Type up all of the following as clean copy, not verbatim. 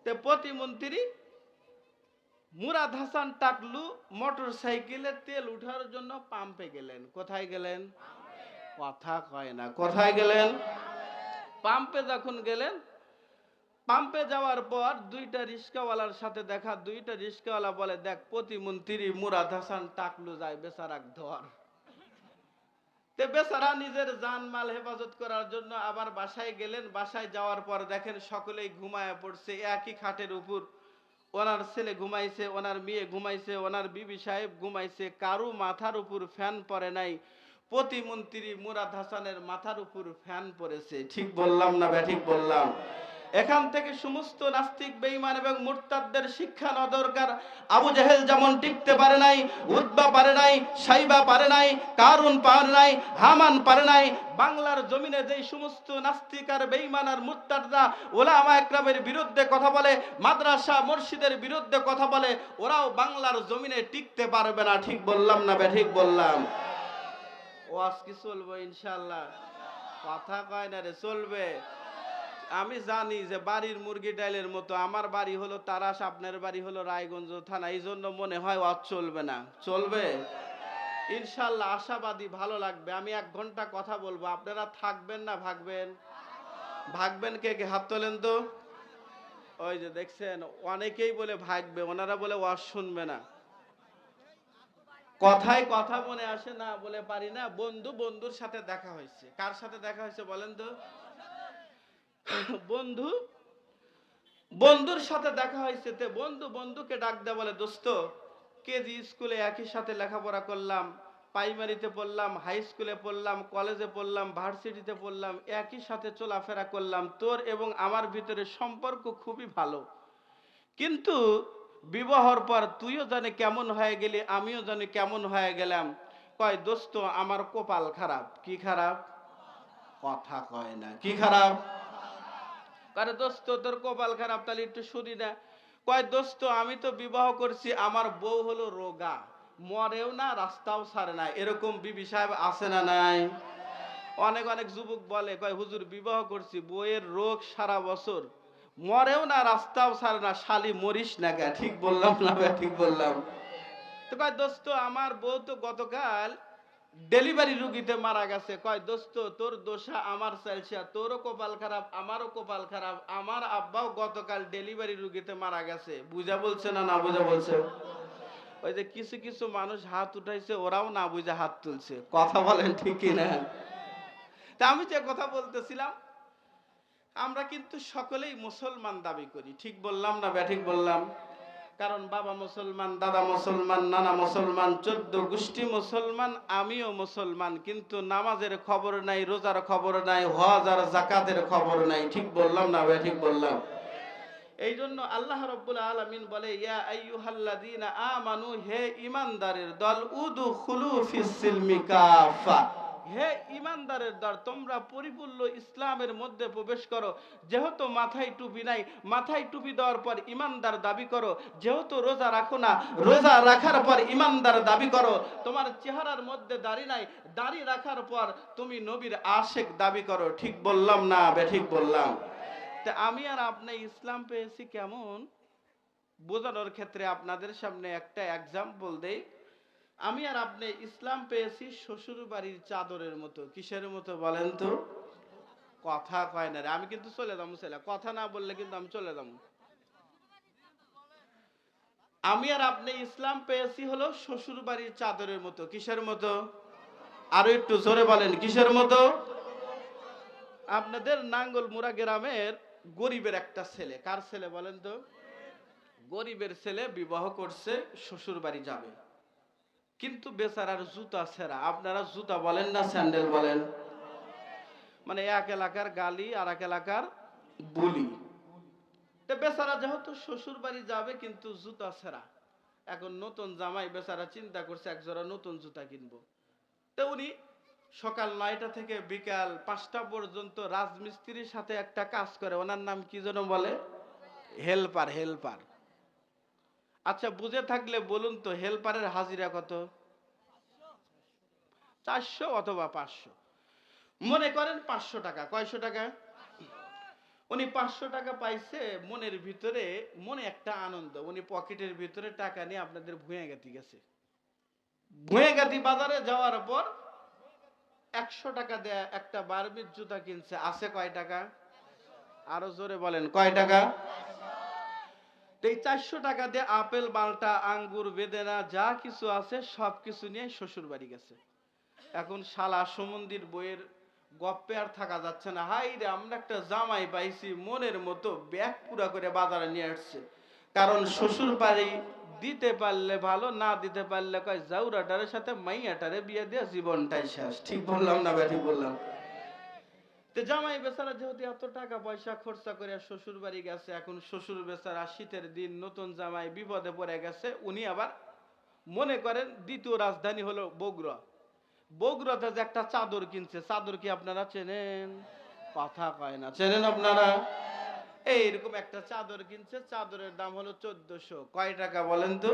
তে প্রতিমন্ত্রী মুরাদ হাসান টাকলু মোটর সাইকেলে তেল উঠার জন্য পাম্পে গেলেন। কোথায় গেলেন? কথা কয় না। কোথায় গেলেন? পাম্পে যখন গেলেন, পাম্পে যাওয়ার পর দুইটা রিস্কাওয়ালার সাথে দেখা। দুইটা রিস্কাওয়ালা বলে, দেখ প্রতিমন্ত্রী মুরাদ হাসান টাকলু যায়, বেচারাক ধর। তে বেচারা নিজের জানমাল হেফাজত করার জন্য আবার বাসায় গেলেন। বাসায় যাওয়ার পর দেখেন সকলেই ঘুমায় পড়ছে একই খাটের উপর। ওনার ছেলে ঘুমাইছে, ওনার মেয়ে ঘুমাইছে, ওনার বিবি সাহেব ঘুমাইছে, কারু মাথার উপর ফ্যান পড়ে নাই। প্রতিমন্ত্রী মুরাদ হাসানের মাথার উপর ফ্যান পড়েছে। ঠিক বললাম না ব্যাঠিক বললাম? এখান থেকে সমস্ত নাস্তিক বেঈমান এবং মুরতাদদের শিক্ষা নেওয়া দরকার। আবু জেহেল যেমন টিকতে পারে নাই, উতবা পারে নাই, সাইবা পারে নাই, কারুন পারে নাই, হামান পারে নাই, বাংলার জমিনে যেই সমস্ত নাস্তিক আর বেঈমান আর মুরতাদরা উলামা একরামের বিরুদ্ধে কথা বলে, মাদ্রাসা মসজিদের বিরুদ্ধে কথা বলে, ওরাও বাংলার জমিনে টিকতে পারবে না। ঠিক বললাম না ব্যাঠিক বললাম? ওয়াজ কি চলবে ইনশাআল্লাহ? কথা কয় না রে, চলবে। আমি জানি যে বাড়ির মুরগি ডাইলের মতো, আমার বাড়ি হলো তারাস, আপনার বাড়ি হলো রায়গঞ্জ থানা, এই জন্য মনে হয় ওয়াজ চলবে না। চলবে ইনশাআল্লাহ, আশাবাদী, ভালো লাগবে। আমি 1 ঘন্টা কথা বলবো, আপনারা থাকবেন না ভাগবেন? ভাগবেন কে কে? হাত তোলেন তো। ওই যে দেখছেন অনেকেই বলে ভাগবে, ওনারা বলে ওয়াজ শুনবে না। কথায় কথা মনে আসে না, বলে পারি না। বন্ধুর সাথে দেখা হয়েছে। কার সাথে দেখা হয়েছে বলেন তো? বন্ধু বন্ধুর সাথে দেখা হয়েছে। তে বন্ধুকে ডাক দেয়া, বলে দোস্ত, কেজি স্কুলে একই সাথে লেখাপড়া করলাম, প্রাইমারিতে পড়লাম, হাই স্কুলে পড়লাম, কলেজে পড়লাম, ভার্সিটিতে পড়লাম, একই সাথে চলাফেরা করলাম, তোর এবং আমার ভিতরে সম্পর্ক খুবই ভালো, কিন্তু বিবাহর পর তুইও জানে কেমন হয়ে গেলি, আমিও জানি কেমন হয়ে গেলাম। কয় দোস্ত আমার কপাল খারাপ। কি খারাপ? কথা কয় না। কি খারাপ? আরে দোস্ত তোর কপাল খারাপ, তাহলে একটু শুনি না। কয় দোস্ত আমি তো বিবাহ করছি, আমার বউ হলো রোগা, মরেও না রাস্তাও ছাড়ে না। এরকম বিবি সাহেব আছে না নাই? অনেক অনেক যুবক বলে, কয় হুজুর বিবাহ করছি, বউয়ের রোগ সারা বছর, মরেও না রাস্তাও ছাড়ে না, শালি মরিস না কে? ঠিক বললাম না? ঠিক বললাম? তো কয় দোস্ত আমার বউ তো গতকাল ডেলিভারি রুগীতে মারা গেছে। কয় দোস্ত তোর দোষা আমার চাইছে, তোরও কপাল খারাপ, আমারও কপাল খারাপ, আমার আব্বাও গতকাল ডেলিভারি রুগীতে মারা গেছে। বুঝা বলছে না না বুঝা বলছে? ওই যে কিছু কিছু মানুষ হাত উঠাইছে, ওরাও না বুঝা হাত তুলছে। কথা বলেন ঠিক না? তা আমি যে কথা বলতেছিলাম, আমরা কিন্তু সকলেই মুসলমান দাবি করি। ঠিক বললাম না ব্যাঠিক বললাম? কারণ বাবা মুসলমান, দাদা মুসলমান, নানা মুসলমান, 14 গোষ্ঠী মুসলমান, আমিও মুসলমান, কিন্তু নামাজের খবর নাই, রোজার খবর নাই, হজ আর যাকাতের খবর নাই। ঠিক বললাম না ব্যাঠিক বললাম? এই জন্য আল্লাহ রাব্বুল আলামিন বলে, ইয়া আইয়ুহাল্লাযীনা আমানু, হে ঈমানদারের দল, উদখুলু ফিস সিলমি কাফা, হে ঈমানদারের দল, তোমরা পরিপূর্ণ ইসলামের মধ্যে প্রবেশ করো। যেহেতু মাথায় টুপি নাই, মাথায় টুপি দেওয়ার পর ঈমানদার দাবি করো। যেহেতু রোজা রাখো না, রোজা রাখার পর ঈমানদার দাবি করো। তোমার চেহারার মধ্যে দাড়ি নাই, দাড়ি রাখার পর তুমি নবীর আশিক দাবি করো। ঠিক বললাম না বেঠিক বললাম? তা আমি আর আপনি ইসলাম পেয়েছি কেমন, বোঝানোর ক্ষেত্রে আপনাদের সামনে একটা এক্সাম্পল দেই। আমি আর আপনি ইসলাম পেয়েছি শ্বশুর বাড়ির চাদরের মতো। কিসের মতো বলেন তো? কথা কয় না রে। আমি কিন্তু চলে যাবো, ছেলে কথা না বললে কিন্তু আমি চলে যাবো। আমি আর আপনি ইসলাম পেয়েছি হলো শ্বশুর বাড়ির চাদরের মতো। কিসের মতো? আরো একটু জোরে বলেন, কিসের মতো? আপনাদের নাঙ্গলমুড়া গ্রামের গরিবের একটা ছেলে, কার ছেলে বলেন তো? গরিবের ছেলে বিবাহ করছে, শ্বশুর বাড়ি যাবে, কিন্তু বেচারার জুতা ছেঁড়া। আপনারা জুতা বলেন না স্যান্ডেল বলেন? মানে এক এলাকার গালি আর এক এলাকার বুলি। তো বেচারা যেহেতু শ্বশুর বাড়ি যাবে, কিন্তু জুতা ছেঁড়া। এখন নতুন জামাই, বেচারা চিন্তা করছে এক জোড়া নতুন জুতা কিনবো। তো উনি সকাল 9টা থেকে বিকাল 5টা পর্যন্ত রাজমিস্ত্রির সাথে একটা কাজ করে। ওনার নাম কি যেন বলে? হেল্পার। হেল্পার। আচ্ছা বুঝে থাকলে বলুন তো, হেল্পারের হাজিরা কত? 400 অথবা 500। মনে করেন 500 টাকা। কয়শো টাকা? উনি 500 টাকা পাইছে, মনের ভিতরে মনে একটা আনন্দ, উনি পকেটের ভিতরে টাকা নিয়ে আপনাদের ভুঁইয়াগাতি গেছে। ভুঁইয়াগাতি বাজারে যাওয়ার পর 100 টাকা দেয়া একটা বারবির জুতা কিনছে। আছে কয় টাকা? আরো জোরে বলেন, কয় টাকা? এই 400 টাকা দিয়ে আপেল, মালটা, আঙ্গুর, বেদেনা যা কিছু আছে সবকিছু নিয়ে শ্বশুর বাড়ি গেছে। এখন শালা সুমন্দির বইয়ের গপ্পে আর থাকা যাচ্ছে না। হাই রে, আমরা একটা জামাই পাইছি, মনের মতো ব্যাগ পুরা করে বাজারে নিয়ে আসছে। কারণ শ্বশুর বাড়ি দিতে পারলে ভালো, না দিতে পারলে কয় জাউরাটারের সাথে মাইয়াটারে বিয়ে দিয়ে জীবনটাই শেষ। ঠিক বললাম না ব্যাঠি বললাম? তো জামাই বেচারা যেহেতু এত টাকা পয়সা খরচা করে শ্বশুর বাড়ি গেছে, এখন শ্বশুর বেচারা শীতের দিন নতুন জামাই বিপদে পড়ে গেছে। উনি আবার মনে করেন দ্বিতীয় রাজধানী হলো বগুড়া। বগুড়াতে যে একটা চাদর কিনছে, চাদর কি আপনারা চেনেন? কথা কয় না, চেনেন আপনারা? এইরকম একটা চাদর কিনছে, চাদরের দাম হলো 1400। কয় টাকা বলেন তো?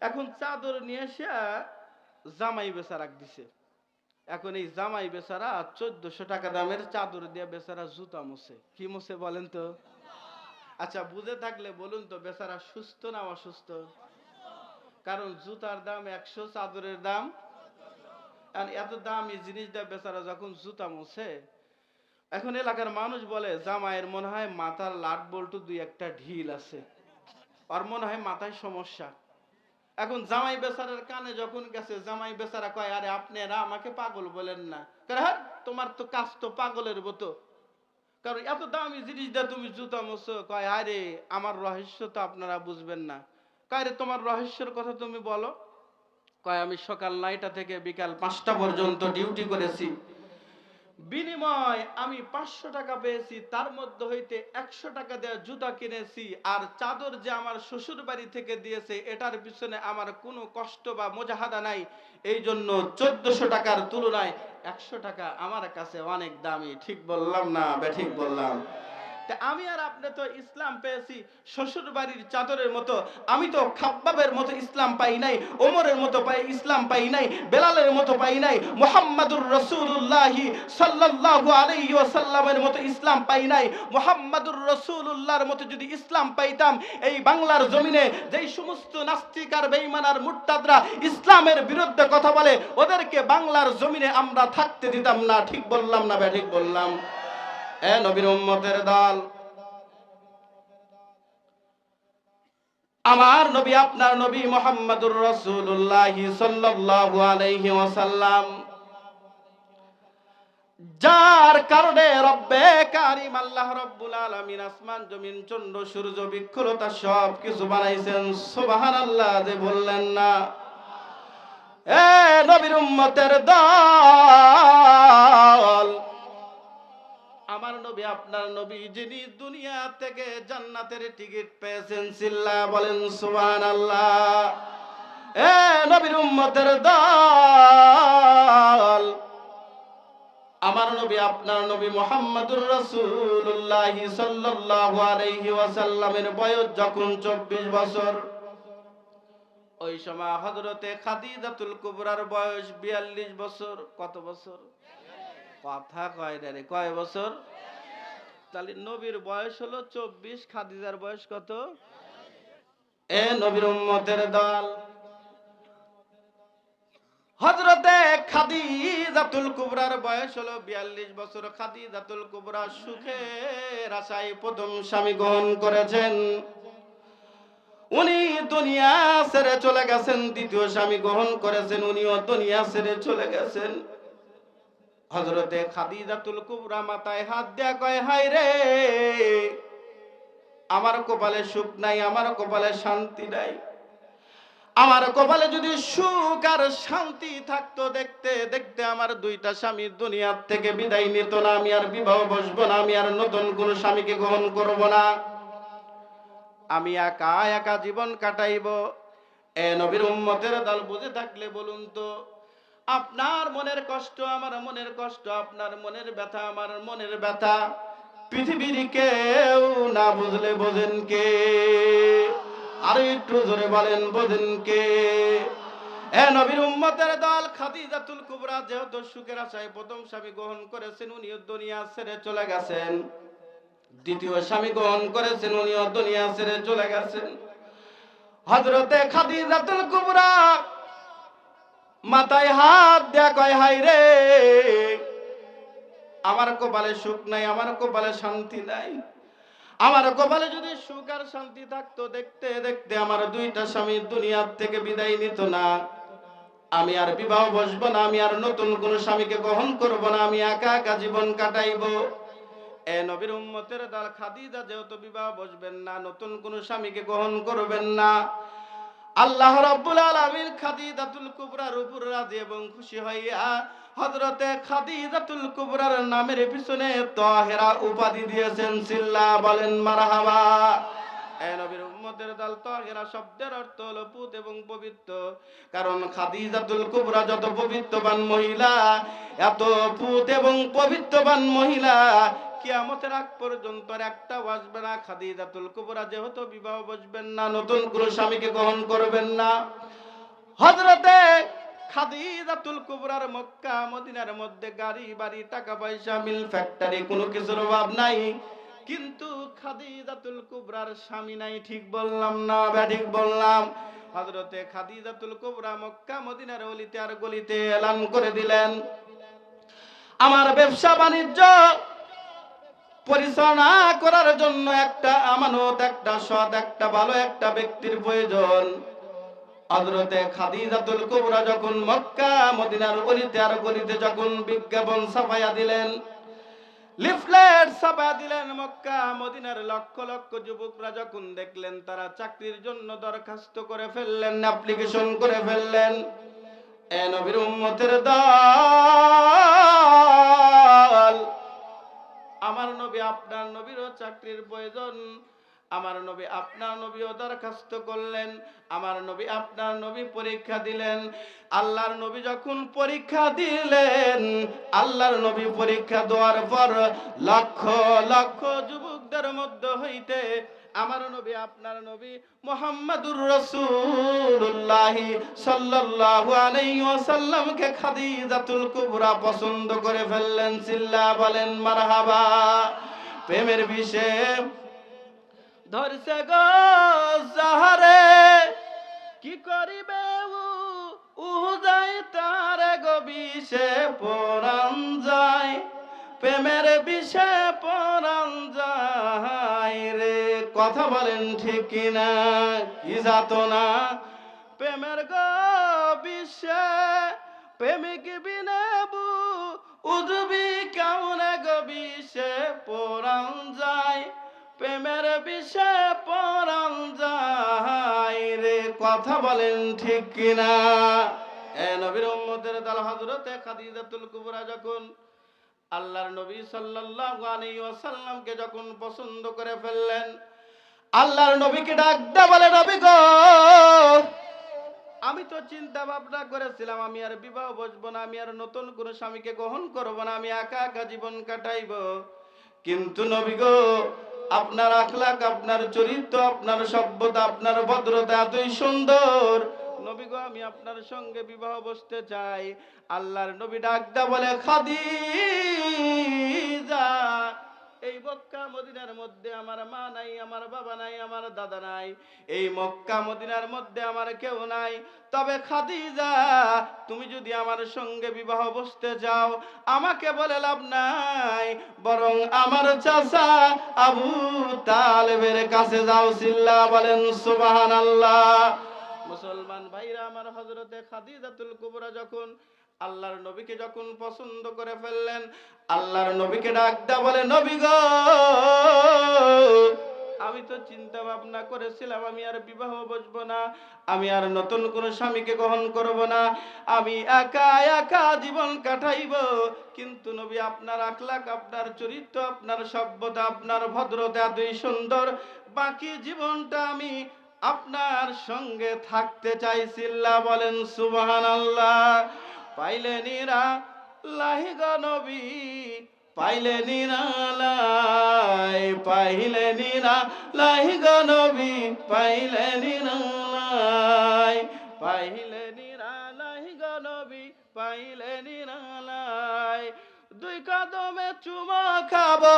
এখন চাদর নিয়ে এসে জামাই বেচারা দিছে। এখন এই জামাই বেচারা 1400 টাকা দামের চাদর দিয়ে বেচারা জুতা মুছে। কি মুছে বলেন তো? আচ্ছা, বুঝে থাকলে বলুন তো, বেচারা সুস্থ না অসুস্থ? কারণ জুতার দাম 100, চাদরের দাম। এত দামি জিনিসটা বেচারা যখন জুতা মুছে, এখন এলাকার মানুষ বলে জামাইয়ের মনে হয় মাথার লাট বল্টু দুই একটা ঢিল আছে, আর মনে হয় মাথায় সমস্যা। এখন জামাই বেচারার কানে যখন গেছে, জামাই বেচারা কয়, আরে আপনারা আমাকে পাগল বলেন না। হ্যাঁ, তোমার তো কাজ তো পাগলের মতো, কারণ এত দামি জিনিসটা তুমি জুতা মোছো। কয়, আরে আমার রহস্য তো আপনারা বুঝবেন না। কয়, রে তোমার রহস্যের কথা তুমি বলো। কয়, আমি সকাল 9টা থেকে বিকাল 5টা পর্যন্ত ডিউটি করেছি, বিনিময় আমি 500 টাকা পেয়েছি, তার মধ্যে হইতে 100 টাকা দেওয়া জুতা কিনেছি, আর চাদর যে আমার শ্বশুর বাড়ি থেকে দিয়েছে এটার পিছনে আমার কোনো কষ্ট বা মোজাহাদা নাই। এই জন্য 1400 টাকার তুলনায় 100 টাকা আমার কাছে অনেক দামি। ঠিক বললাম না বেঠিক বললাম? আমি আর আপনি তো ইসলাম পেয়েছি শ্বশুর বাড়ির চাদরের মতো। আমি তো খাব্বাবের মতো ইসলাম পাই নাই, ওমরের মতো ইসলাম পাই নাই, বেলালের মতো পাই নাই, মুহাম্মাদুর রাসূলুল্লাহ সাল্লাল্লাহু আলাইহি ওয়াসাল্লামের মতো ইসলাম পাই নাই। মুহাম্মাদুর রাসূলুল্লাহর মতো যদি ইসলাম পাইতাম, এই বাংলার জমিনে যেই সমস্ত নাস্তিক আর বেঈমান আর মুরতাদরা ইসলামের বিরুদ্ধে কথা বলে, ওদেরকে বাংলার জমিনে আমরা থাকতে দিতাম না। ঠিক বললাম না বেঠিক বললাম? এ নবীর উম্মতের দল, আমার নবী আপনার নবী মুহাম্মাদুর রাসূলুল্লাহ সাল্লাল্লাহু আলাইহি ওয়াসাল্লাম, যার কারণে রব্বে কারীম আল্লাহ রাব্বুল আলামিন আসমান জমিন চন্দ্র সূর্য বৃক্ষলতা সব কিছু বানাইছেন। সুবহানাল্লাহ যে বললেন না? এ নবীর উম্মতের দল, আমার নবী আপনার নবী যিনি দুনিয়া থেকে জান্নাতের টিকিট পেয়েছেন, চিল্লা বলেন সুবহানাল্লাহ। এ নবীর উম্মতের দল, আমার নবী আপনার নবী মুহাম্মাদুর রাসূলুল্লাহ সাল্লাল্লাহু আলাইহি ওয়াসাল্লামের বয়স যখন 24 বছর, ওই সময় হযরতে খাদিজাতুল কুবরার বয়স 42 বছর। কত বছর? কথা কয় না রে, কয় বছর? তাহলে নবীর বয়স হলো 24, খাদিজার বয়স কত? এ নবীর উম্মতের দল, হযরতে খাদিজাতুল কুবরার বয়স হলো 42 বছর। খাদিজাতুল কুবরা সুখের আশায় প্রথম স্বামী গ্রহণ করেছেন, উনি দুনিয়া ছেড়ে চলে গেছেন। দ্বিতীয় স্বামী গ্রহণ করেছেন, উনিও দুনিয়া ছেড়ে চলে গেছেন। হযরতে খাদিজাতুল কুবরা মাথায় হাত দেয়া কয়, হায় রে, আমার কপালে সুখ নাই, আমার কপালে শান্তি নাই। আমার কপালে যদি সুখ আর শান্তি থাকতো, দেখতে দেখতে আমার দুইটা স্বামী দুনিয়ার থেকে বিদায় নিত না, আমি আর বিবাহ বসবো না, আমি আর নতুন কোন স্বামীকে গ্রহণ করব না, আমি একা একা জীবন কাটাইব। এ নবীর উম্মতের দল, বুঝে থাকলে বলুন তো, আপনার মনের কষ্ট আমার মনের কষ্ট, আপনার মনের ব্যথা আমার মনের ব্যথা, পৃথিবীর কেউ না বুঝলে বোঝেন কে? আরো একটু জোরে বলেন, বোঝেন কে? এ নবীর উম্মতের দল, খাদিজাতুল কুবরা যেহেতু সুখের আশায় প্রথম স্বামী গ্রহণ করেছেন, উনি দুনিয়া ছেড়ে চলে গেছেন। দ্বিতীয় স্বামী গ্রহণ করেছেন, উনিও দুনিয়া ছেড়ে চলে গেছেন। হযরতে খাদিজাতুল কুবরা মাথায় হাত দেয়া কয়, হায় রে, আমার কপালে সুখ নাই, আমার কপালে শান্তি নাই। আমার কপালে যদি সুখ আর শান্তি থাকতো, দেখতে দেখতে আমার দুইটা স্বামী দুনিয়ার থেকে বিদায় নিত না। আমি আর বিবাহ বসবো না, আমি আর নতুন কোন স্বামীকে গ্রহণ করব না, আমি একা একা জীবন কাটাইবো। এ নবীর উম্মতের দল, খাদিজা যেহেতু বিবাহ বসবেন না, নতুন কোন স্বামীকে গ্রহণ করবেন না, আল্লাহ রাব্বুল আলামিন খাদিজাতুল কুবরার উপর রাজি এবং খুশি হইয়া হযরতে খাদিজাতুল কুবরার নামের পিছনে তাহেরা উপাধি দিয়েছেন। সিল্লা বলেন মারহাবা। এ নবীর উম্মতের দল, তাহেরা শব্দের অর্থ হলো পুত এবং পবিত্র। কারণ খাদিজাতুল কুবরা যত পবিত্রবান মহিলা, এত পুত এবং পবিত্রবান মহিলা কিয়ামতের আগ পর্যন্ত একটা আসবে না। খাদিজাতুল কুবরা যেহেতু বিবাহ বসবেন না, নতুন কোন স্বামীকে গ্রহণ করবেন না, হযরতে খাদিজাতুল কুবরার মক্কা মদিনার মধ্যে গাড়ি বাড়ি টাকা পয়সা মিল ফ্যাক্টরি কোনো কিছুর অভাব নাই, কিন্তু খাদিজাতুল কুবরার স্বামী নাই। ঠিক বললাম না ব্যাঠিক বললাম? হযরতে খাদিজাতুল কুবরা মক্কা মদিনার অলিতে আর গলিতে এলান করে দিলেন, আমার ব্যবসা বাণিজ্য পরিচালনা করার জন্য একটা আমানত, একটা সৎ, একটা ভালো একটা ব্যক্তির প্রয়োজন। হযরতে খাদিজাতুল কুবরা যখন মক্কা মদিনার অলিতে আর গলিতে যখন বিজ্ঞাপন ছাপাইয়া দিলেন, লিফলেট ছাপাইয়া দিলেন, মক্কা মদিনার লক্ষ লক্ষ যুবকরা যখন দেখলেন, তারা চাকরির জন্য দরখাস্ত করে ফেললেন, অ্যাপ্লিকেশন করে ফেললেন। এ নবীর উম্মতের দল, আমার নবী আপনার নবীরও চাকরির প্রয়োজন, আমার নবী আপনার নবীও দরখাস্ত করলেন, আমার নবী আপনার নবী পরীক্ষা দিলেন। আল্লাহর নবী যখন পরীক্ষা দিলেন, আল্লাহর নবী পরীক্ষা দেওয়ার পর লক্ষ লক্ষ যুবকদের মধ্যে হইতে আমার নবী আপনার নবী মুহাম্মাদুর রাসূলুল্লাহ সাল্লাল্লাহু আলাইহি ওয়াসাল্লামকে খাদিজাতুল কুবরা পছন্দ করে ফেললেন। সিল্লা বলেন মারহাবা। প্রেমের বিষে ধরছে গো যাহারে, কি করিবে উহুদাই তার গো বিষে পরাণ যায়, প্রেমের বিষে পরাণ যায় রে। কথা বলেন ঠিক কিনা? কি যাতনা প্রেমের গো বিষে, প্রেমিক বিনে উজবি কেমনে গো বিষে পরাণ যায়, প্রেমের বিষে পরাণ যায় রে। কথা বলেন ঠিক কিনা? এ নবীর উম্মতের দল, হযরতে খাদিজাতুল কুবরা যখন আল্লাহর নবী সাল্লাল্লাহু আলাইহি ওয়াসাল্লামকে যখন পছন্দ করে ফেললেন, আল্লাহর নবীকে ডাক দে বলে, নবী গো, আমি তো চিন্তা ভাবনা করেছিলাম আমি আর বিবাহ বসবো না, আমি আর নতুন কোন স্বামীকে গ্রহণ করবো না, আমি একা একা জীবন কাটাইবো। কিন্তু নবী গো, আপনার আখলাক, আপনার চরিত্র, আপনার সভ্যতা, আপনার ভদ্রতা এতই সুন্দর, নবী গো, আমি আপনার সঙ্গে বিবাহ বসতে চাই। আল্লাহর নবী ডাক দে বলে, খাদিজা, এই মক্কা মদিনার মধ্যে আমার মা নাই, আমার বাবা নাই, আমার দাদা নাই, এই মক্কা মদিনার মধ্যে আমার কেউ নাই। তবে খাদিজা, তুমি যদি আমার সঙ্গে বিবাহ বসতে চাও, আমাকে বলে লাভ নাই, বরং আমার চাচা আবু তালেবের কাছে যাও। সিল্লা বলেন সুবহানাল্লাহ। মুসলমান ভাইরা আমার, হযরতে খাদিজাতুল কুবরা যখন আল্লাহর নবীকে যখন পছন্দ করে ফেললেন, আল্লাহর নবীকে ডাক দেয়া বলে, নবী গো, আমি তো চিন্তা ভাবনা করেছিলাম আমি আর বিবাহ বসবো না, আমি আর নতুন কোন স্বামীকে গ্রহণ করব না, আমি একা একা জীবন কাটাইব। কিন্তু নবী, আপনার আখলাক, আপনার চরিত্র, আপনার সভ্যতা, আপনার ভদ্রতা এতই সুন্দর, বাকি জীবনটা আমি আপনার সঙ্গে থাকতে চাই। সিল্লা বলেন সুবহানাল্লাহ। পাইলে নিরা লাহি গো নবী, পাইলে নিরালাই, পাইলে নিরালাই গো নবী, পাইলে নিরালাই, পাইলে নিরালাই গো নবী, পাইলে নিরালাই। দুই কদমে চুমো খাবো,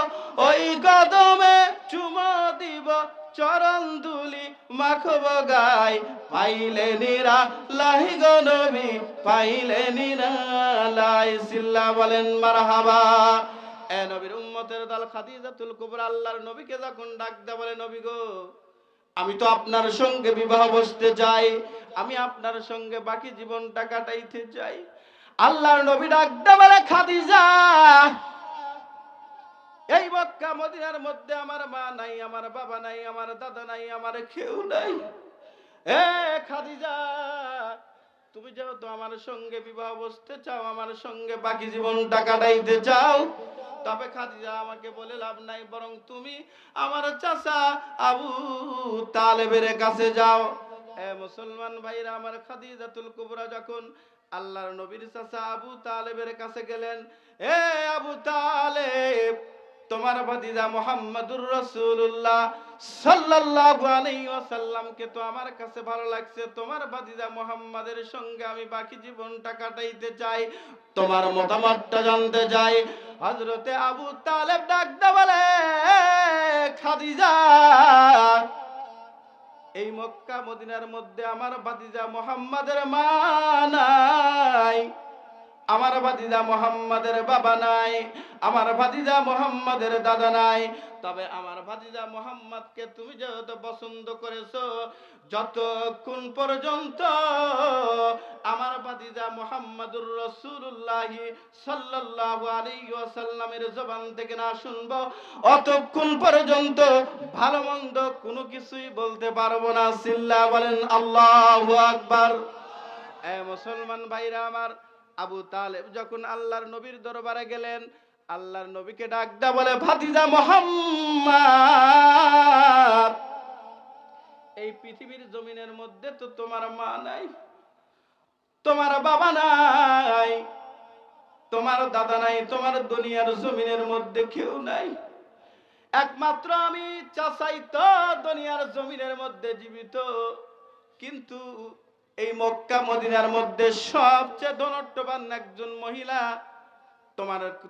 ওই কদমে চুমো দিব, চরণ দুলি মাখবো গায়, পাইলে নিরালাই গো নবী, পাইলে নিরালাই। সিল্লা বলেন মারহাবা। এ নবীর উম্মতের দল খাদিজাতুল কুবরা আল্লাহর নবীকে যখন ডাক দেয় বলে, নবী গো, আমি তো আপনার সঙ্গে বিবাহ বসতে চাই, আমি আপনার সঙ্গে বাকি জীবনটা কাটাইতে চাই। আল্লাহর নবী ডাক দেয় বলে, খাদিজা, এই মক্কা মদিনার মধ্যে আমার মা নাই, আমার বাবা নাই, আমার দাদা নাই, আমার কেউ নাই। এ খাদিজা, তুমি যেহেতু আমার সঙ্গে বিবাহ বসতে চাও, আমার সঙ্গে বাকি জীবনটা কাটাইতে চাও, তবে খাদিজা আমাকে বলে লাভ নাই, বরং তুমি আমার চাচা আবু তালেবের কাছে যাও। এ মুসলমান ভাইরা আমার, খাদিজাতুল কুবরা যখন আল্লাহর নবীর চাচা আবু তালেবের কাছে গেলেন, এ আবু তালেব, তোমার ভাতিজা মুহাম্মাদুর রাসূলুল্লাহ সাল্লাল্লাহু আলাইহি ওয়াসাল্লামকে তো আমার কাছে ভালো লাগছে, তোমার ভাতিজা মুহাম্মাদের সঙ্গে আমি বাকি জীবনটা কাটাইতে চাই, তোমার মতামতটা জানতে চাই। হযরতে আবু তালেব ডাক দিয়ে বলে, খাদিজা, এই মক্কা মদিনার মধ্যে আমার ভাতিজা মুহাম্মাদের মা নাই, আমার ভাতিজা মুহাম্মাদের বাবা নাই, আমার ভাতিজা মুহাম্মাদের দাদা নাই, তবে আমার ভাতিজা মুহাম্মাদকে তুমি যেহেতু পছন্দ করেছো, যতক্ষণ পর্যন্ত আমার ভাতিজা মুহাম্মাদুর রাসূলুল্লাহ সাল্লাল্লাহু আলাইহি ওয়াসাল্লামের জবান থেকে না শুনবো, অতক্ষণ পর্যন্ত ভালো মন্দ কোনো কিছুই বলতে পারবো না। সিল্লা বলেন আল্লাহু আকবার। এ মুসলমান ভাইরা আমার, আবু তালেব যখন আল্লাহর নবীর দরবারে গেলেন, আল্লাহর নবীকে ডাক দেয়া বলে, ভাতিজা মুহাম্মদ, এই পৃথিবীর জমিনের মধ্যে তো তোমার মা নাই, তোমার বাবা নাই, তোমার দাদা নাই, তোমার দুনিয়ার জমিনের মধ্যে কেউ নাই, একমাত্র আমি চাচাই তো দুনিয়ার জমিনের মধ্যে জীবিত। কিন্তু এই মক্কা মদিনার মধ্যে সবচেয়ে ধনট্টবান একজন মহিলা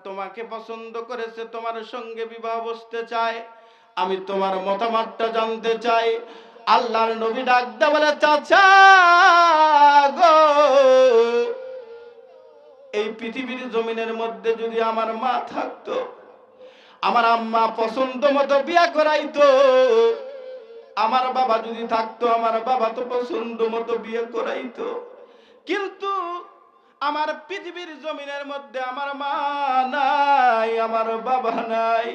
তোমাকে পছন্দ করেছে, তোমার সঙ্গে বিবাহ বসতে চায়, আমি তোমার মতামতটা জানতে চাই। আল্লাহর নবী ডাক দেয়া বলে, চাচা গো, এই পৃথিবীর জমিনের মধ্যে যদি আমার মা থাকতো, আমার আম্মা পছন্দ মতো বিয়া করাইতো, আমার বাবা যদি থাকতো, আমার বাবা তো পছন্দ মতো বিয়ে করাইতো, কিন্তু আমার পৃথিবীর জমিনের মধ্যে আমার মা নাই, আমার বাবা নাই,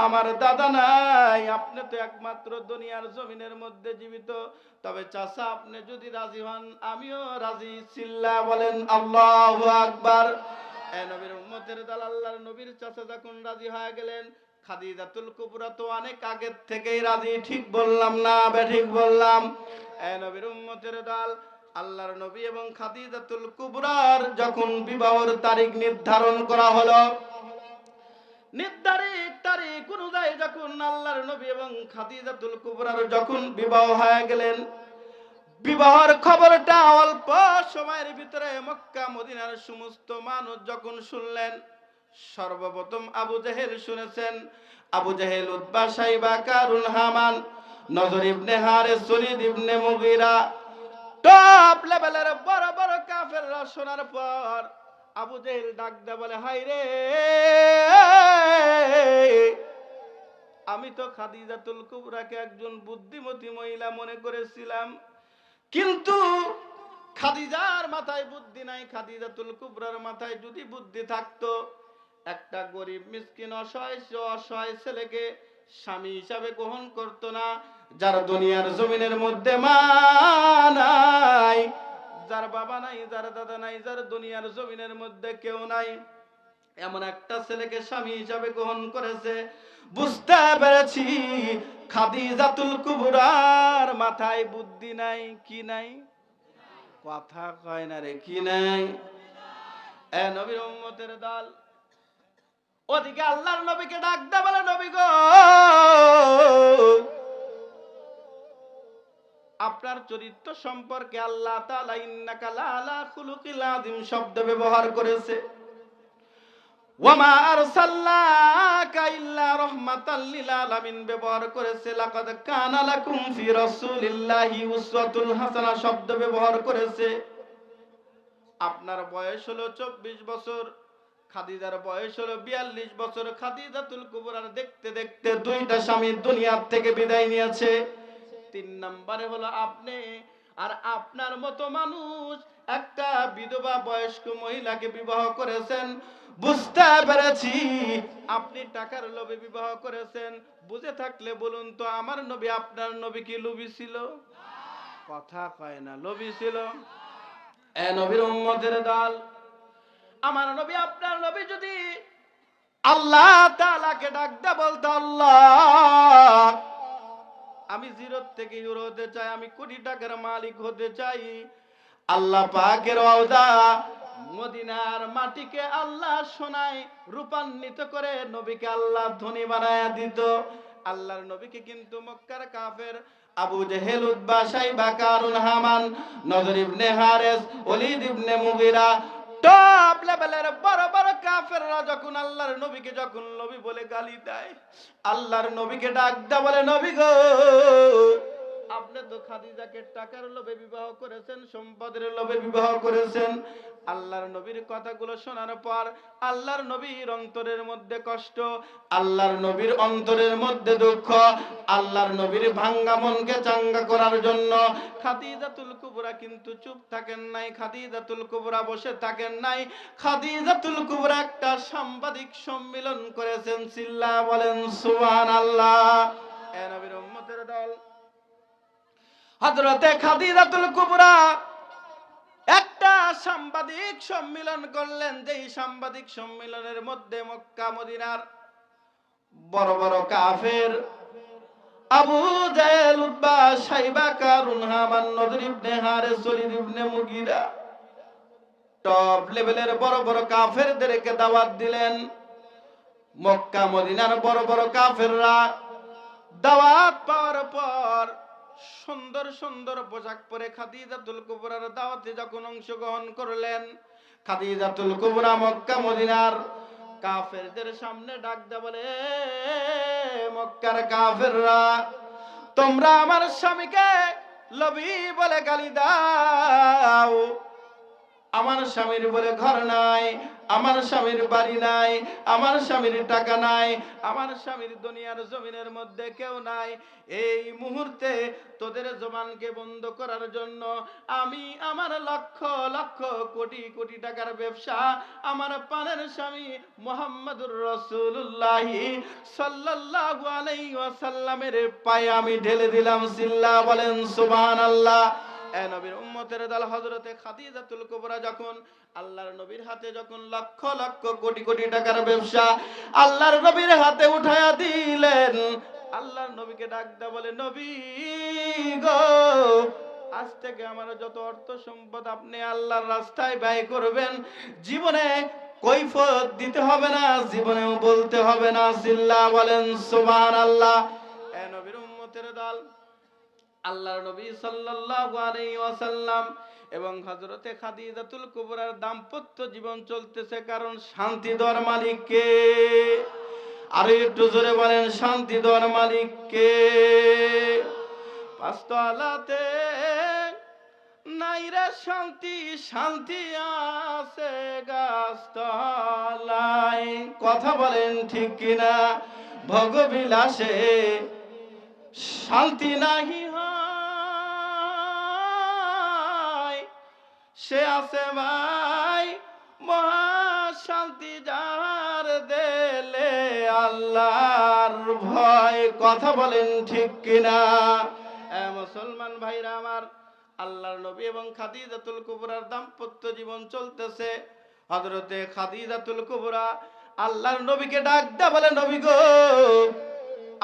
আমার দাদা নাই, আপনি তো একমাত্র দুনিয়ার জমিনের মধ্যে জীবিত, তবে চাচা আপনি যদি রাজি হন, আমিও রাজি। চিল্লা বলেন আল্লাহু আকবার। এ নবীর উম্মতের দল, আল্লাহর নবীর চাচা যখন রাজি হয়ে গেলেন, খাদিজাতুল কুবরা তো অনেক আগের থেকেই রাজি, ঠিক বললাম না বেঠিক বললাম? এ নবীর উম্মতের দল, আল্লাহর নবী এবং খাদিজাতুল কুবরার যখন বিবাহের তারিখ নির্ধারণ করা হলো, নির্ধারিত তারিখ অনুযায়ী যখন আল্লাহর নবী এবং খাদিজাতুল কুবরার যখন বিবাহ হয়ে গেলেন, বিবাহের খবরটা অল্প সময়ের ভিতরে মক্কা মদিনার সমস্ত মানুষ যখন শুনলেন, সর্বপ্রথম আবু জেহেল শুনেছেন। আবু জেহেল, উতবা, সাইবা, কারুন, হামান, নজর ইবনে হারিস, ওলীদ ইবনে মুগীরা, টপ লেভেলের বড় বড় কাফেররা শোনার পর আবু জেহেল ডাক দেয়া বলে, হায় রে, আমি তো খাদিজাতুল কুবরাকে একজন বুদ্ধিমতী মহিলা মনে করেছিলাম, কিন্তু খাদিজার মাথায় বুদ্ধি নাই। খাদিজাতুল কুবরার মাথায় যদি বুদ্ধি থাকতো, একটা গরিব মিসকিন অসহায় ছেলেকে স্বামী হিসাবে গ্রহণ করতো না, যার দুনিয়ার জমিনের মধ্যে মা নাই, যার বাবা নাই, যার দাদা নাই, যার দুনিয়ার জমিনের মধ্যে কেউ নাই, এমন একটা ছেলেকে স্বামী হিসাবে গ্রহণ করেছে। বুঝতে পেরেছি খাদিজাতুল কুবরার মাথায় বুদ্ধি নাই। কি নাই? কথা কয় না রে, কি নাই? এ নবীর উম্মতের দল, ওদিকে আল্লাহর নবীকে ডাক দেয়া বলে, নবী গো, আপনার চরিত্র সম্পর্কে আল্লাহ তাআলা ইন্নাকা লাআলা খুলুকিল আযীম শব্দ ব্যবহার করেছে। ওয়ামা আরসালনাকা ইল্লা রাহমাতাল লিল আলামিন ব্যবহার করেছে, লাকাদ কানা লাকুম ফি রাসূলিল্লাহি উসওয়াতুল হাসানাহ শব্দ ব্যবহার করেছে। আপনার বয়স হলো 24 বছর, খাদিজার বয়স হলো 42 বছর। খাদিজাতুল কুবরার দেখতে দেখতে দুইটা স্বামী দুনিয়ার থেকে বিদায় নিয়েছে। 3 নম্বরে হলো আপনি আর আপনার মতো মানুষ একটা বিধবা বয়স্ক মহিলাকে বিবাহ করেছেন। বুঝতে পেরেছি আপনি টাকার লোভে বিবাহ করেছেন। বুঝে থাকলে বলুন তো, আমার নবী আপনার নবী কি লোভী ছিল? কথা কয় না, লোভী ছিল? এ নবীর উম্মতের দল, আমার নবী আপনার নবী যদি আল্লাহ তাআলাকে ডাক দেয়া বলতো, আল্লাহ আমি জিরো থেকে হিরো হতে চাই, আমি কোটি টাকার মালিক হতে চাই, আল্লাহ পাকের ওয়াদা মদিনার মাটিকে আল্লাহ সোনায় রূপান্তরিত করে নবীকে আল্লাহ ধনী বানায়া দিত। আল্লাহর নবীকে কিন্তু মক্কার কাফের আবু জেহেল, উতবা, শাইবা, কারুন, হামান, নজর ইবনে হারেস, ওলীদ ইবনে মুগীরা, টপ লেভেলের বড় বড় কাফেররা যখন আল্লাহর নবীকে যখন নবী বলে গালি দেয়, আল্লাহর নবীকে ডাক দেয়া বলে, নবী গো আপনি তো খাদিজাকে টাকার লোভে বিবাহ করেছেন, সম্পদের লোভে বিবাহ করেছেন। আল্লাহর নবীর কথাগুলো শোনার পর আল্লাহর নবীর অন্তরের মধ্যে কষ্ট, আল্লাহর নবীর অন্তরের মধ্যে দুঃখ। আল্লাহর নবীর ভাঙ্গা মনকে চাঙ্গা করার জন্য খাদিজাতুল কুবরা কিন্তু চুপ থাকেন নাই, খাদিজাতুল কুবরা বসে থাকেন নাই। খাদিজাতুল কুবরা একটা সাংবাদিক সম্মেলন করেছেন। চিল্লা বলেন সুবহানাল্লাহ। এ নবীর উম্মতের দল, হযরতে খাদিজাতুল কুবরা একটা সাংবাদিক সম্মেলন করলেন। যেই সাংবাদিক সম্মেলনের মধ্যে মক্কা মদিনার বড় বড় কাফের আবু জেহেল, উতবা, শাইবা, কারুন, হামান, নজর ইবনে হারেস, ওলীদ ইবনে মুগীরা টপ লেভেলের বড় বড় কাফেরদেরকে দাওয়াত দিলেন। মক্কা মদিনার বড় বড় কাফেররা দাওয়াত পাওয়ার পর সুন্দর সুন্দর পোশাক পরে খাদিজাতুল কুবরার দাওয়াতে যখন অংশগ্রহণ করলেন, খাদিজাতুল কুবরা মক্কা মদিনার কাফেরদের সামনে ডাক দেয়া বলে, মক্কার কাফেররা তোমরা আমার স্বামীকে লোভী বলে গালি দাও। আমার স্বামীর বলে ঘর নাই, আমার স্বামীর বাড়ি নাই, আমার স্বামীর টাকা নাই, আমার স্বামীর দুনিয়ার জমিনের মধ্যে কেউ নাই। এই মুহূর্তে তোদের জবানকে বন্ধ করার জন্য আমি আমার লক্ষ লক্ষ কোটি কোটি টাকার ব্যবসা আমার প্রাণের স্বামী মুহাম্মদুর রাসূলুল্লাহ সাল্লাল্লাহু আলাইহি ওয়াসাল্লামের পায়ে আমি ঢেলে দিলাম। চিল্লা বলেন সুবহানাল্লাহ। এ নবীর উম্মতের দল, হযরতে খাদিজাতুল কুবরা যখন আল্লাহর নবীর হাতে যখন লক্ষ লক্ষ কোটি কোটি টাকার ব্যবসা আল্লাহর নবীর হাতে উঠায়া দিলেন, আল্লাহর নবীকে ডাক দেয়া বলে, নবী গো আজ থেকে আমার যত অর্থ সম্পদ আপনি আল্লাহর রাস্তায় ব্যয় করবেন, জীবনে কৈফিয়ত দিতে হবে না, জীবনেও বলতে হবে না। চিল্লা বলেন সুবহানাল্লাহ। এ নবীর উম্মতের দল, আল্লাহর নবী সাল্লাল্লাহু আলাইহি ওয়াসাল্লাম এবং হযরতে খাদিজাতুল কুবরার দাম্পত্য জীবন চলতেছে, কারণ শান্তি দেওয়ার মালিক কে? আর একটু জোরে বলেন, শান্তি দেওয়ার মালিক কে? পাঁচতলাতে নাই রে শান্তি, শান্তি আছে গাছতলায়। কথা বলেন ঠিক কিনা? ভোগবিলাসে শান্তি নাহি হয়, সে আছে ভাই মহা শান্তি যার দেলে আল্লাহর ভয়। কথা বলেন ঠিক কিনা? মুসলমান ভাইরা আমার, আল্লাহর নবী এবং খাদিজাতুল কুবরার দাম্পত্য জীবন চলতেছে। হযরতে খাদিজাতুল কুবরা আল্লাহর নবীকে ডাক দেয়া বলে, নবী গো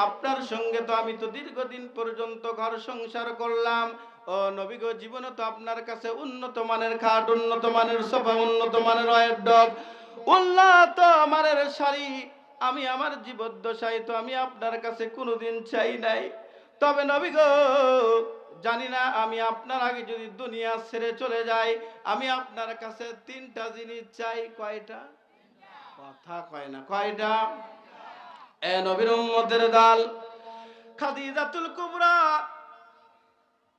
আপনার সঙ্গে তো আমি তো দীর্ঘদিন পর্যন্ত ঘর সংসার করলাম, ও নবী গো জীবনে তো আপনার কাছে উন্নত মানের খাট, উন্নত মানের সোফা, উন্নত মানের ওয়ারড্রব, উন্নত মানের শাড়ি আমি আমার জীবদ্দশায় তো আমি আপনার কাছে কোনোদিন চাই নাই। তবে নবী গো জানি না আমি আপনার আগে যদি দুনিয়া ছেড়ে চলে যাই, আমি আপনার কাছে তিনটা জিনিস চাই। কয়টা? কথা কয় না, কয়টা? এ নবীর উম্মতের দল, খাদিজাতুল কুবরা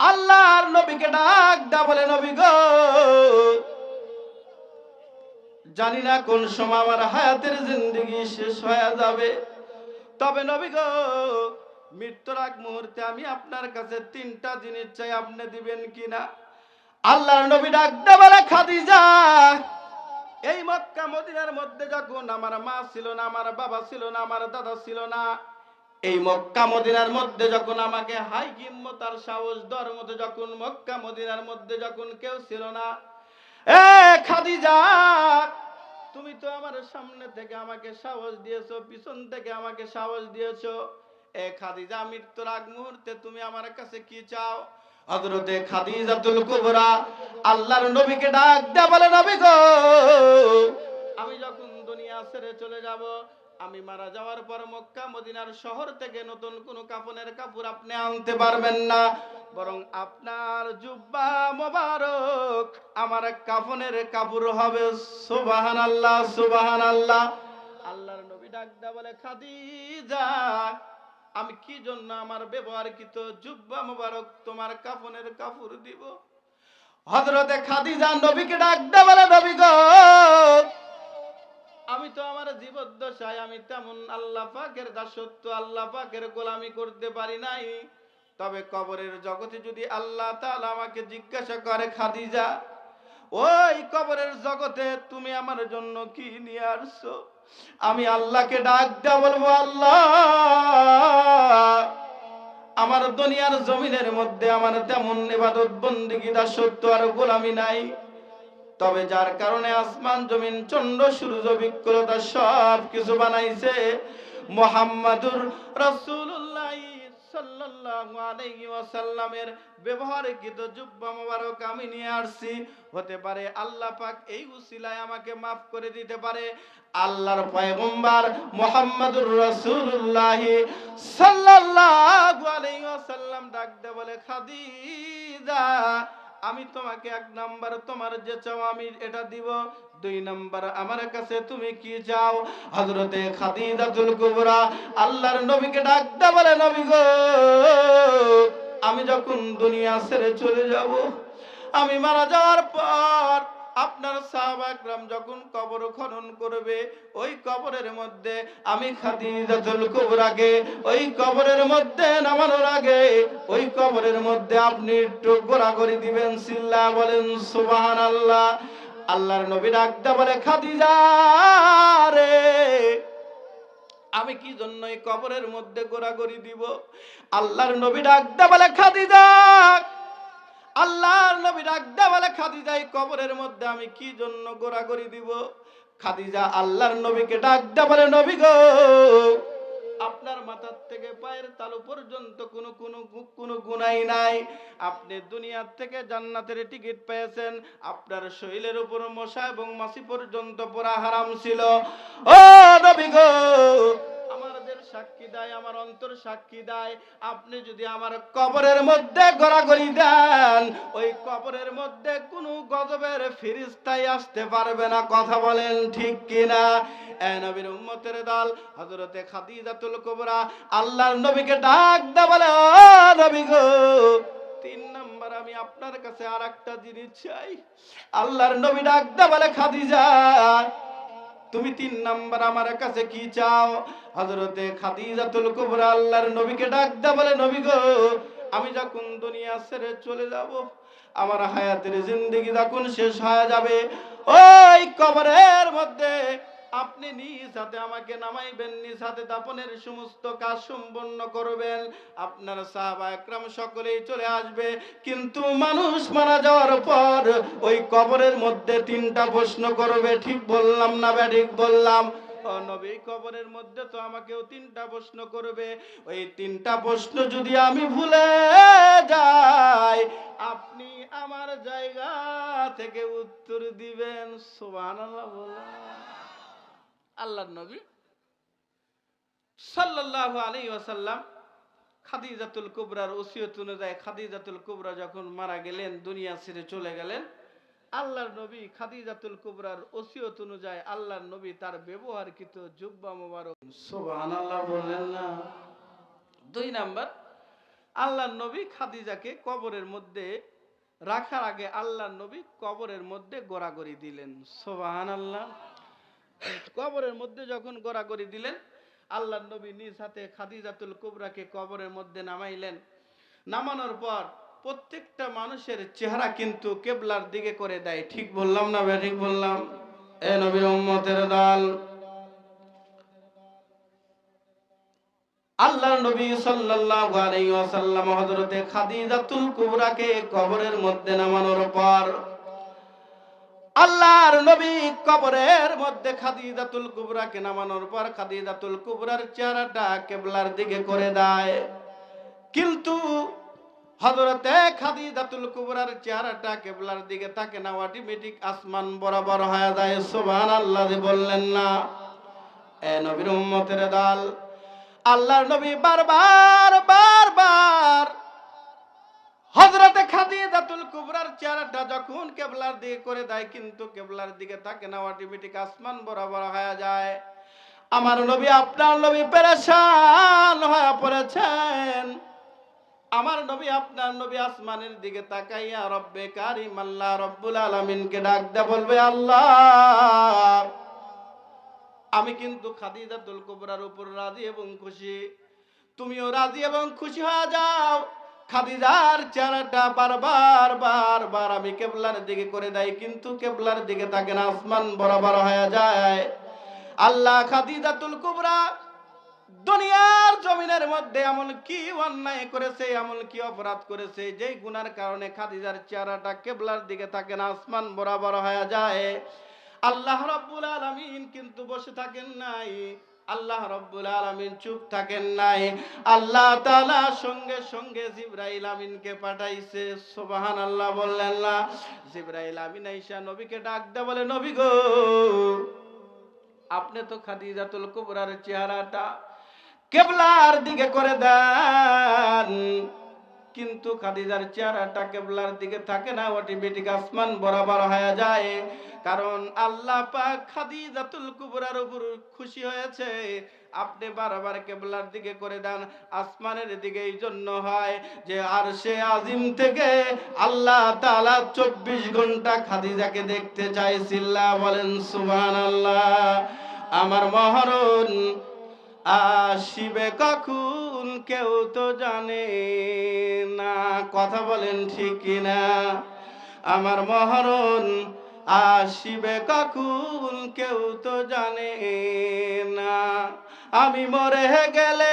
আল্লাহর নবীকে ডাক দা বলে, নবী গো, জানি না কোন সময় আমার হায়াতের জিন্দেগি শেষ হয়ে যাবে, তবে নবী গো, মৃত্যুর আগ মুহূর্তে আমি আপনার কাছে তিনটা জিনিস চাই, আপনি দিবেন কিনা? আল্লাহর নবী ডাক দা বলে, খাদিজা, এই মক্কা মদিনার মধ্যে যখন আমার মা ছিল না, আমার বাবা ছিল না, আমার দাদা ছিল না, এই মক্কা মদিনার মধ্যে যখন আমাকে হাই হিম্মত আর সাহস দেওয়ার মতো যখন মক্কা মদিনার মধ্যে যখন কেউ ছিল না, এ খাদিজা, তুমি তো আমার সামনে থেকে আমাকে সাহস দিয়েছো, পিছন থেকে আমাকে সাহস দিয়েছো। এ খাদিজা, মৃত্যুর আগ মুহূর্তে তুমি আমার কাছে কি চাও? হযরতে খাদিজাতুল কুবরা আল্লাহর নবীকে ডাক দেয়া বলে, নবী গো, আমি যখন দুনিয়া ছেড়ে চলে যাব, আমি মারা যাওয়ার পর মক্কা মদিনার শহর থেকে নতুন কোনো কাফনের কাপড় আপনি আনতে পারবেন না, বরং আপনার জুব্বা মোবারক আমার কাফনের কাপড় হবে। সুবহানাল্লাহ, সুবহানাল্লাহ। আল্লাহর নবী ডাক দেয়া বলে, খাদিজা, আমি কি জন্য আমার ব্যবহারকৃত জুব্বা মোবারক তোমার কাফনের কাপড় দিব? হযরতে খাদিজা নবীকে ডাক দেয়া বলে, নবী গো, আমি তো আমার জীবদ্দশায় আমি তেমন আল্লাহ পাকের দাসত্ব, আল্লাহ পাকের গোলামি করতে পারি নাই, তবে কবরের জগতে যদি আল্লাহ তাআলা আমাকে জিজ্ঞাসা করে, খাদিজা, ওই কবরের জগতে তুমি আমার জন্য কি নিয়ে আসছো, আমি আল্লাহকে ডাক দেয়া বলবো, আল্লাহ, আমার দুনিয়ার জমিনের মধ্যে আমার তেমন ইবাদত বন্দেগী দাসত্ব আর গোলামি নাই, তবে যার কারণে আসমান জমিন চন্দ্র সূর্য বিক্রতা সব কিছু বানাইছে, মুহাম্মাদুর রাসূলুল্লাহ সাল্লাল্লাহু আলাইহি ওয়াসাল্লামের ব্যবহারকৃত জুব্বা মোবারক আমি নিয়ে আসছি। হতে পারে আল্লাহ পাক এই উসিলায় আমাকে মাফ করে দিতে পারে। আল্লাহর পয়গম্বর মুহাম্মাদুর রাসূলুল্লাহ সাল্লাল্লাহু আলাইহি ওয়াসাল্লাম ডাক দে বলে, খাদিজা, আমি তোমাকে এক নাম্বার তোমার যে চাও আমি এটা দিব, দুই নাম্বার আমার কাছে তুমি কি চাও? হযরতে খাদিজাতুল কুবরা আল্লাহর নবীকে ডাক দেয়া বলে, নবী গো, আমি যখন দুনিয়া ছেড়ে চলে যাব, আমি মারা যাওয়ার পর আপনার সাহাবা একরাম যখন কবর খনন করবে, ওই কবরের মধ্যে আমি খাদিজাতুল কুবরাকে ওই কবরের মধ্যে নামানোর আগে ওই কবরের মধ্যে আপনি একটু গোড়াগড়ি দিবেন, সিল্লা বলেন সুবহানাল্লাহ। আল্লাহর নবী ডাকতে বলে, খাদিজা রে, আমি কি জন্য এই কবরের মধ্যে গোড়াগড়ি দিব? আল্লাহর নবী ডাকতে বলে, খাদিজা, আল্লাহর নবী ডাকতে বলে, খাদিজা, এই কবরের মধ্যে আমি কি জন্য গোড়াগড়ি দিব? খাদিজা আল্লাহর নবীকে ডাকতে বলে, নবী গো, আপনার মাথার থেকে পায়ের তালু পর্যন্ত কোনো গুনাহ নাই, আপনি দুনিয়ার থেকে জান্নাতের টিকিট পেয়েছেন, আপনার শরীরের উপর মশা এবং মাছি পর্যন্ত পড়া হারাম ছিল। ও নবী গো, আমার দিল সাক্ষী দেয়, আমার অন্তর সাক্ষী দেয়, আপনি যদি আমার কবরের মধ্যে গড়াগড়ি দেন, ওই কবরের মধ্যে কোনো গজবের ফেরেশতাই আসতে পারবে না। কথা বলেন ঠিক কিনা? এ নবীর উম্মতের দল, হযরতে খাদিজাতুল কুবরা আল্লাহর নবীকে ডাক দে বলে, ও নবী গো, তিন নাম্বার আমি আপনার কাছে আরেকটা জিনিস চাই। আল্লাহর নবী ডাক দে বলে, খাদিজা, তুমি তিন নাম্বার আমার কাছে কি চাও? হযরতে খাদিজাতুল কুবরা আল্লাহর নবীকে ডাক দে বলে, নবী গো, আমি যখন দুনিয়া ছেড়ে চলে যাব, আমার হায়াতের জিন্দেগি যখন শেষ হয়ে যাবে, ওই কবরের মধ্যে আপনি নিজ হাতে আমাকে নামাইবেন, নিজ হাতে দাফনের সমস্ত কাজ সম্পন্ন করবেন, আপনার সাহাবা একরাম সকলেই চলে আসবে, কিন্তু মানুষ মারা যাওয়ার পর ওই কবরের মধ্যে তিনটা প্রশ্ন করবে। ঠিক বললাম না ব্যাঠিক বললাম? ও নবী, কবরের মধ্যে তো আমাকেও তিনটা প্রশ্ন করবে, ওই তিনটা প্রশ্ন যদি আমি ভুলে যাই, আপনি আমার জায়গা থেকে উত্তর দিবেন। সুবহানাল্লাহ বলেন। আল্লাহর নবী সাল্লাল্লাহু আলাইহি ওয়াসাল্লাম খাদিজাতুল কুবরার ওসিয়ত অনুযায়ী খাদিজাতুল কুবরা যখন মারা গেলেন, দুনিয়া ছেড়ে চলে গেলেন, আল্লাহর নবী খাদিজাতুল কুবরার ওসিয়ত অনুযায়ী আল্লাহর নবী তার ব্যবহারকৃত জুব্বা মোবারক, সুবহানাল্লাহ বললেন না? 2 নাম্বার, আল্লাহর নবী খাদিজাকে কবরের মধ্যে রাখার আগে আল্লাহর নবী কবরের মধ্যে গোড়াগড়ি দিলেন, সুবহানাল্লাহ। কবরের মধ্যে যখন গোড়াগড়ি দিলেন, আল্লাহর নবী নিজ হাতে খাদিজাতুল কুবরাকে কবরের মধ্যে নামাইলেন। নামানোর পর প্রত্যেকটা মানুষের চেহারা কিন্তু কেবলার দিকে করে দেয়। ঠিক বললাম না ঠিক বললাম? এ নবীর উম্মতের দল, আল্লাহর নবী সাল্লাল্লাহু আলাইহি ওয়াসাল্লাম হযরতে খাদিজাতুল কুবরাকে কবরের মধ্যে নামানোর পর আল্লাহর নবী কবরের মধ্যে খাদিজাতুল কুবরাকে নামানোর পর খাদিজাতুল কুবরার চেহারাটা কেবলার দিকে করে দেয়। কিন্তু হযরতে খাদিজাতুল কুবরার চেহারাটা কেবলার দিকে থাকে না, অটোমেটিক আসমান বরাবর হয়ে যায়। সুবহানাল্লাহ বললেন না? এ নবীর উম্মতের দল, আল্লাহর নবী বারবার হযরতে খাদিজাতুল কুবরার চেহারাটা যখন কেবলার দিকে করে দেয়, কিন্তু কেবলার দিকে থাকে না, অটোমেটিক আসমান বরাবর হয়ে যায়। আমার নবী, আপনার নবী পেরেশান হয়ে পড়েছেন। আমার নবী, আপনার নবী আসমানের দিকে তাকাইয়া রব্বে কারিম আল্লাহ রব্বুল আলামিনকে ডাক দেয়া বলবে, আল্লাহ, আমি কিন্তু খাদিজাতুল কুবরার উপর রাজি এবং খুশি, তুমিও রাজি এবং খুশি হয়ে যাও। খাদিজার চেহারাটা বারবার আমি কেবলার দিকে করে দেয়, কিন্তু কেবলার দিকে থাকে না, আসমান বরাবর হয়ে যায়। আল্লাহ খাদিজাতুল কুবরা দুনিয়ার জমিনের মধ্যে এমন কি অন্যায় করেছে, এমন কি অপরাধ করেছে, যেই গুনার কারণে খাদিজার চেহারাটা কেবলার দিকে থাকে না, আসমান বরাবর হয়ে যায়। আল্লাহ রাব্বুল আলামিন কিন্তু বসে থাকেন নাই, আল্লাহ রাব্বুল আলামিন চুপ থাকেন নাই। আল্লাহ তাআলা সঙ্গে সঙ্গে জিবরাইল আমিনকে পাঠাইছে, সুবহানাল্লাহ বললেন না? জিবরাইল আমিন আইসা নবীকে ডাক দেয়া বলে, নবী গো, আপনি তো খাদিজাতুল কুবরার চেহারাটা কেবলার দিকে করে দেন, কিন্তু খাদিজার চেহারাটা কেবলার দিকে থাকে না, অটোমেটিক আসমান বরাবর হয়ে যায়। কারণ আল্লাহ পাক খাদিজাতুল কুবরার উপর খুশি হয়েছে। আপনি বারবার কেবলার দিকে করে দেন, আসমানের দিকে। এই জন্য হয় যে আরশে আজিম থেকে আল্লাহ তাআলা 24 ঘন্টা খাদিজাকে দেখতে চাইছিলা। বলেন সুবহানাল্লাহ। আমার মহরণ আসিবে কখন কেউ তো জানে না, কথা বলেন ঠিক কিনা? আমার মহরণ আসিবে কখন কেউ তো জানে না, আমি মরে গেলে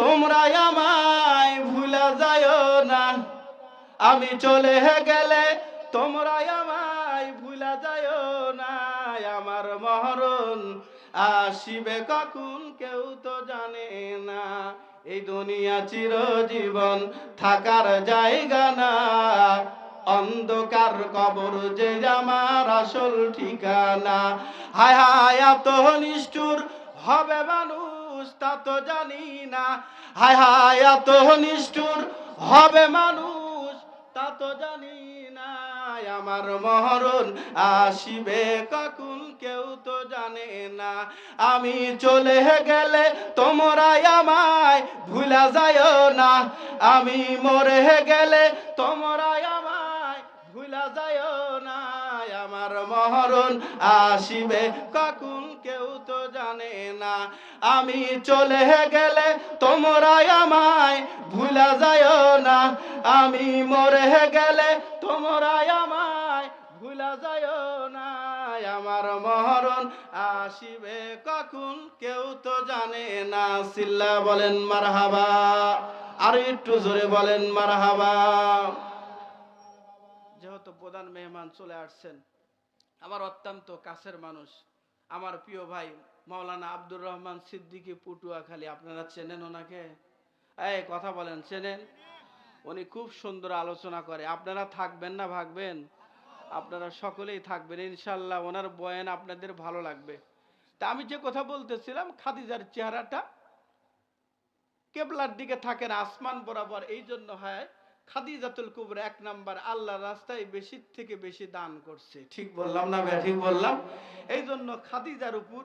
তোমরা আমায় ভুলে যাও না, আমি চলে গেলে তোমরা আমায় ভুলে যাও না, আমার মহরণ আসিবে কখন কেউ তো জানে না। এই দুনিয়া চিরজীবন থাকার জায়গা না, অন্ধকার কবর যে আমার আসল ঠিকানা। হায় হায় এত নিষ্ঠুর হবে মানুষ তা তো জানি না, হায় হায় এত নিষ্ঠুর হবে মানুষ তা তো জানি না, আমার মহরণ আসিবে কখন কেউ তো জানে না, আমি চলে গেলে তোমরা আমায় ভুলা যাও না, আমি মরে গেলে তোমরা আমায় ভুলা যাও না, আমার মহরণ আসিবে কখন কেউ তো জানে না, আমি চলে গেলে তোমরা আমায় ভুলা যাও না, আমি মরে গেলে তোমরা আমায় ভুলা যাও না, আমার মহরণ আসিবে কখন কেউ তো জানে না। সিল্লা বলেন মারহাবা, আর একটু জোরে বলেন মারহাবা। যেহেতু প্রধান মেহমান চলে আসছেন, আমার অত্যন্ত কাছের মানুষ, আমার প্রিয় ভাই মাওলানা আব্দুর রহমান সিদ্দিকী পটুয়াখালী, আপনারা চেনেন ওনাকে? এই কথা বলেন, চেনেন? উনি খুব সুন্দর আলোচনা করে। আপনারা থাকবেন না ভাগবেন? আপনারা সকলেই থাকবেন ইনশাল্লাহ, ওনার বয়ান আপনাদের ভালো লাগবে। তা আমি যে কথা বলতেছিলাম, খাদিজার চেহারাটা কেবলার দিকে থাকে না, আসমান বরাবর। এই জন্য হয় খাদিজাতুল কুবরা 1 নাম্বার আল্লাহর রাস্তায় বেশি থেকে বেশি দান করছে। ঠিক বললাম না ভাই? ঠিক বললাম। এই জন্য খাদিজার উপর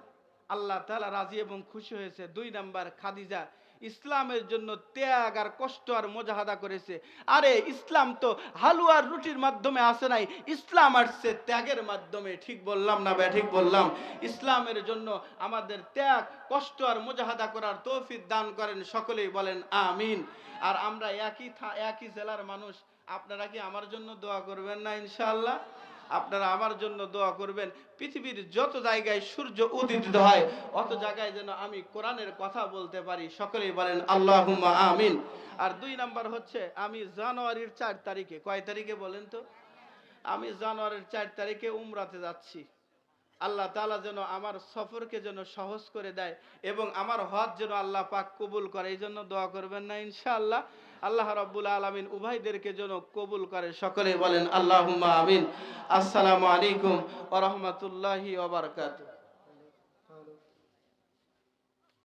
আল্লাহ তাআলা রাজি এবং খুশি হয়েছে। 2 নাম্বার, খাদিজা ইসলামের জন্য ত্যাগ আর কষ্ট আর মুজাহাদা করেছে। আরে ইসলাম তো হালুয়ার রুটির মাধ্যমে আসে নাই, ইসলাম আসছে ত্যাগের মাধ্যমে। ঠিক বললাম না ভাই? ঠিক বললাম। ইসলামের জন্য আমাদের ত্যাগ, কষ্ট আর মুজাহাদা করার তৌফিক দান করেন, সকলেই বলেন আমিন। আর আমরা একই জেলার মানুষ, আপনারা কি আমার জন্য দোয়া করবেন না ইনশাআল্লাহ? আপনারা আমার জন্য দোয়া করবেন। পৃথিবীর যত জায়গায় সূর্য উদিত হয় অত জায়গায় যেন আমি কোরআনের কথা বলতে পারি, সকলেই বলেন আল্লাহুম্মা আমিন। আর 2 নাম্বার হচ্ছে, আমি জানুয়ারির 4 তারিখে, কয় তারিখে বলেন তো? আমি জানুয়ারির 4 তারিখে উমরাতে যাচ্ছি। আল্লাহ তাআলা যেন আমার সফরকে যেন সহজ করে দেয় এবং আমার হজ যেন আল্লাহ পাক কবুল করে, এই জন্য দোয়া করবেন না ইনশাআল্লাহ? আল্লাহ রাব্বুল আলামিন উভয়দেরকে যেন কবুল করে, সকলে বলেন আল্লাহুম্মা আমিন। আসসালামু আলাইকুম ওয়া রাহমাতুল্লাহি ওয়া বারাকাতুহু।